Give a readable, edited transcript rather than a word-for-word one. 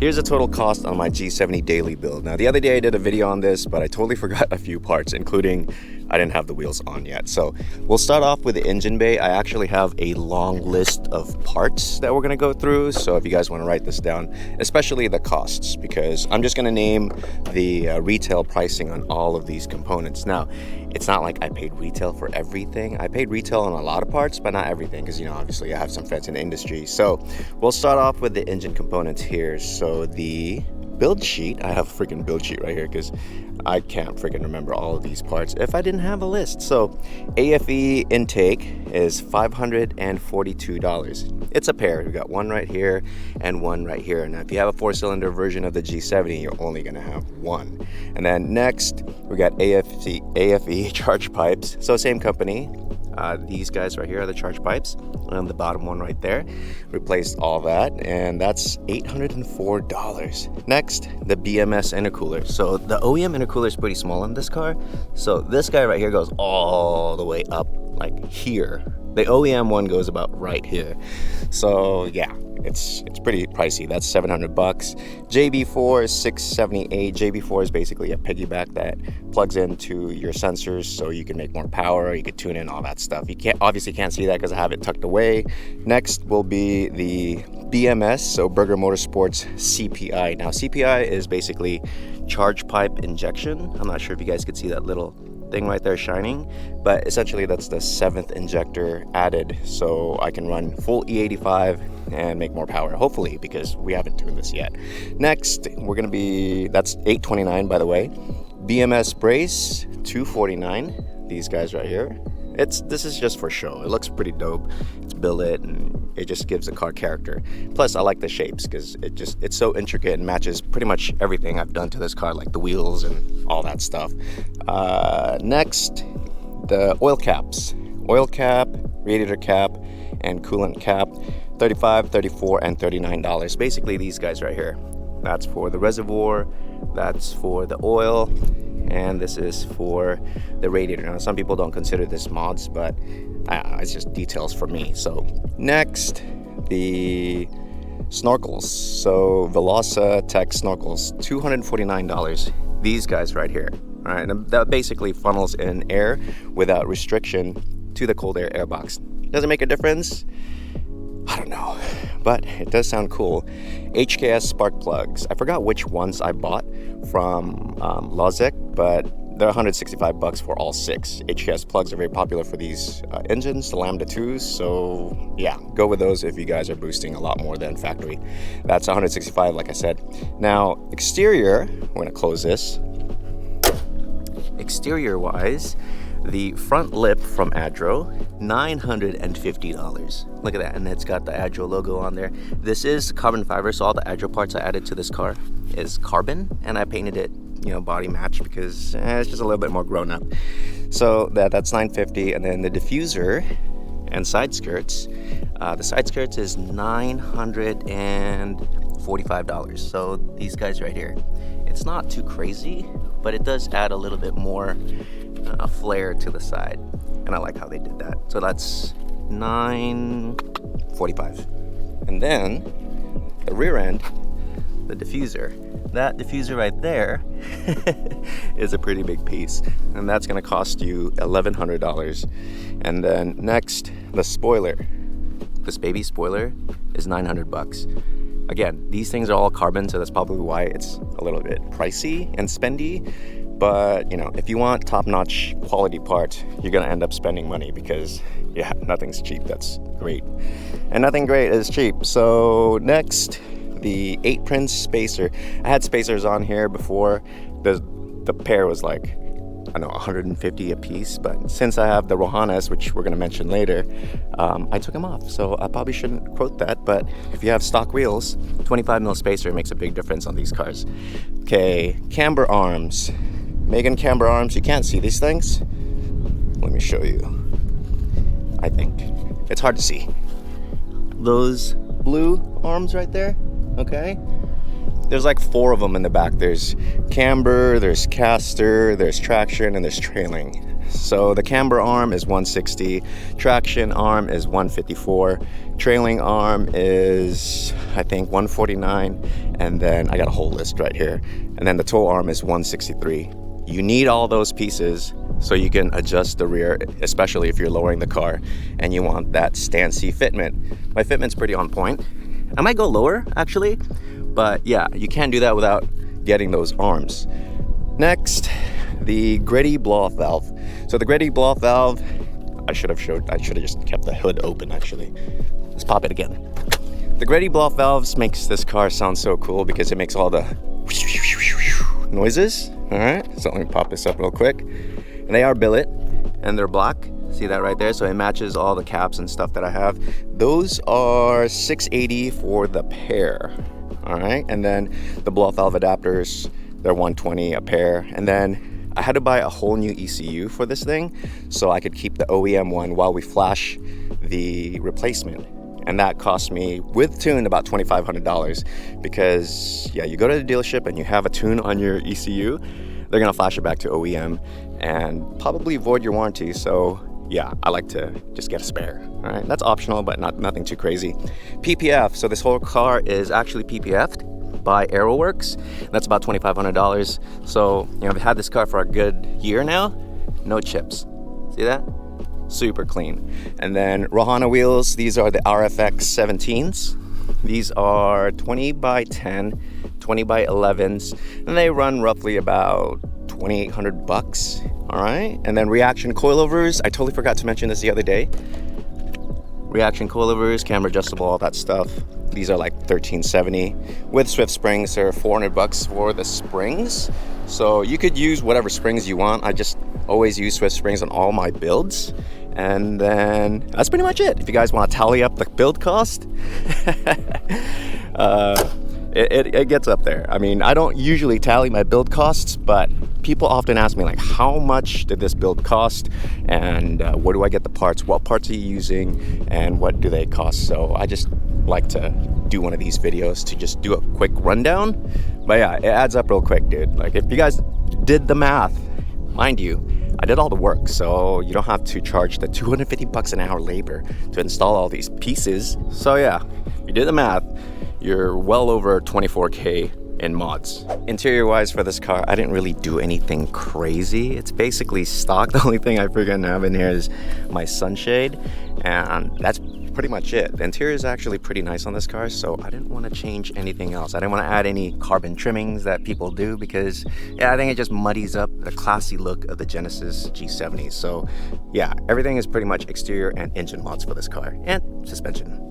Here's the total cost on my G70 daily build. Now the other day I did a video on this, but I totally forgot a few parts, including I didn't have the wheels on yet. So we'll start off with the engine bay. I actually have a long list of parts that we're gonna go through. So if you guys wanna write this down, especially the costs, because I'm just gonna name the retail pricing on all of these components. Now, it's not like I paid retail for everything. I paid retail on a lot of parts, but not everything, because obviously I have some friends in the industry. So we'll start off with the engine components here. So the build sheet, I have a freaking build sheet right here because I can't freaking remember all of these parts if I didn't have a list. So AFE intake is $542. It's a pair. We got one right here and one right here. Now if you have a 4-cylinder version of the G70, you're only gonna have one. And then next we got AFE charge pipes. So same company. These guys right here are the charge pipes, and the bottom one right there. Replaced all that, and that's $804. Next, the BMS intercooler. So the OEM intercooler is pretty small in this car. So this guy right here goes all the way up like here. The OEM one goes about right here. So yeah, it's pretty pricey. That's $700. JB4 is $678. JB4 is basically a piggyback that plugs into your sensors so you can make more power, you can tune in all that stuff. You obviously can't see that because I have it tucked away. Next will be the BMS, so Burger Motorsports CPI. Now CPI is basically charge pipe injection. I'm not sure if you guys could see that little thing right there shining, but essentially that's the 7th injector added, so I can run full E85 and make more power, hopefully, because we haven't tuned this yet. Next, that's $829, by the way. BMS brace, $249. These guys right here. This is just for show. It looks pretty dope. It's billet and it just gives the car character. Plus I like the shapes because it's so intricate and matches pretty much everything I've done to this car, like the wheels and all that stuff. Next, the oil caps. Oil cap, radiator cap, and coolant cap, $35, $34, and $39. Basically these guys right here. That's for the reservoir, that's for the oil, and this is for the radiator. Now some people don't consider this mods, but it's just details for me. So next, the snorkels. So Velosa Tech snorkels, $249. These guys right here. All right, and that basically funnels in air without restriction to the cold air airbox. Does it make a difference? I don't know, but it does sound cool. HKS spark plugs. I forgot which ones I bought from Lozek, but they're $165 for all 6. HKS plugs are very popular for these engines, the Lambda 2s, so yeah, go with those if you guys are boosting a lot more than factory. That's $165, like I said. Now, exterior, we're gonna close this. Exterior wise, the front lip from Adro, $950. Look at that, and it's got the Adro logo on there. This is carbon fiber, so all the Adro parts I added to this car is carbon, and I painted it, body match because it's just a little bit more grown up. So that's $950, and then the diffuser and side skirts. The side skirts is $945. So these guys right here. It's not too crazy, but it does add a little bit more flair to the side, and I like how they did that. So that's $945. And then the rear end, the diffuser. That diffuser right there is a pretty big piece, and that's going to cost you $1,100. And then next, the spoiler. This baby spoiler is $900. Again, these things are all carbon, so that's probably why it's a little bit pricey and spendy. But if you want top-notch quality parts, you're gonna end up spending money because yeah, nothing's cheap. That's great, and nothing great is cheap. So next, the 8-pin spacer. I had spacers on here before. The pair was like, I don't know, $150 a piece, but since I have the Rohanas, which we're gonna mention later, I took them off. So I probably shouldn't quote that, but if you have stock wheels, 25mm spacer makes a big difference on these cars. Okay, camber arms. Megan camber arms, you can't see these things. Let me show you. I think it's hard to see. Those blue arms right there, okay? There's like 4 of them in the back. There's camber, there's caster, there's traction, and there's trailing. So the camber arm is 160, traction arm is 154, trailing arm is I think 149, and then I got a whole list right here. And then the tow arm is 163. You need all those pieces so you can adjust the rear, especially if you're lowering the car and you want that stancy fitment. My fitment's pretty on point. I might go lower actually, but yeah, you can't do that without getting those arms. Next, the gritty blow-off valve. So the gritty blow-off valve, I should have just kept the hood open actually. Let's pop it again. The gritty blow-off valves makes this car sound so cool because it makes all the noises. All right, so let me pop this up real quick. And they are billet and they're black. See that right there? So it matches all the caps and stuff that I have. Those are $680 for the pair. All right, and then the blow-off valve adapters, they're $120 a pair. And then I had to buy a whole new ECU for this thing so I could keep the OEM one while we flash the replacement. And that cost me, with tune, about $2,500 because, yeah, you go to the dealership and you have a tune on your ECU, they're gonna flash it back to OEM and probably void your warranty. So, yeah, I like to just get a spare, all right? That's optional, but nothing too crazy. PPF, so this whole car is actually PPF'd by AeroWorks. That's about $2,500. So, you know, I've had this car for a good year now, no chips. See that? Super clean. And then Rahana wheels, these are the RFX 17s. These are 20 by 10, 20 by 11s, and they run roughly about $2,800. All right. And then reaction coilovers, I totally forgot to mention this the other day. Reaction coilovers, camera adjustable, all that stuff. These are like $1,370. With Swift springs, they're $400 for the springs. So you could use whatever springs you want. I just always use Swift springs on all my builds. And then that's pretty much it. If you guys want to tally up the build cost, it gets up there. I mean, I don't usually tally my build costs, but people often ask me like, how much did this build cost? And where do I get the parts? What parts are you using? And what do they cost? So I just like to do one of these videos to just do a quick rundown. But yeah, it adds up real quick, dude. Like if you guys did the math, mind you, I did all the work, so you don't have to charge the $250 an hour labor to install all these pieces. So yeah, if you did the math, you're well over 24K in mods. Interior wise for this car, I didn't really do anything crazy. It's basically stock. The only thing I freaking have in here is my sunshade, and that's pretty much it. The interior is actually pretty nice on this car, so I didn't want to change anything else. I didn't want to add any carbon trimmings that people do because, yeah, I think it just muddies up the classy look of the Genesis G70. So, yeah, everything is pretty much exterior and engine mods for this car, and suspension.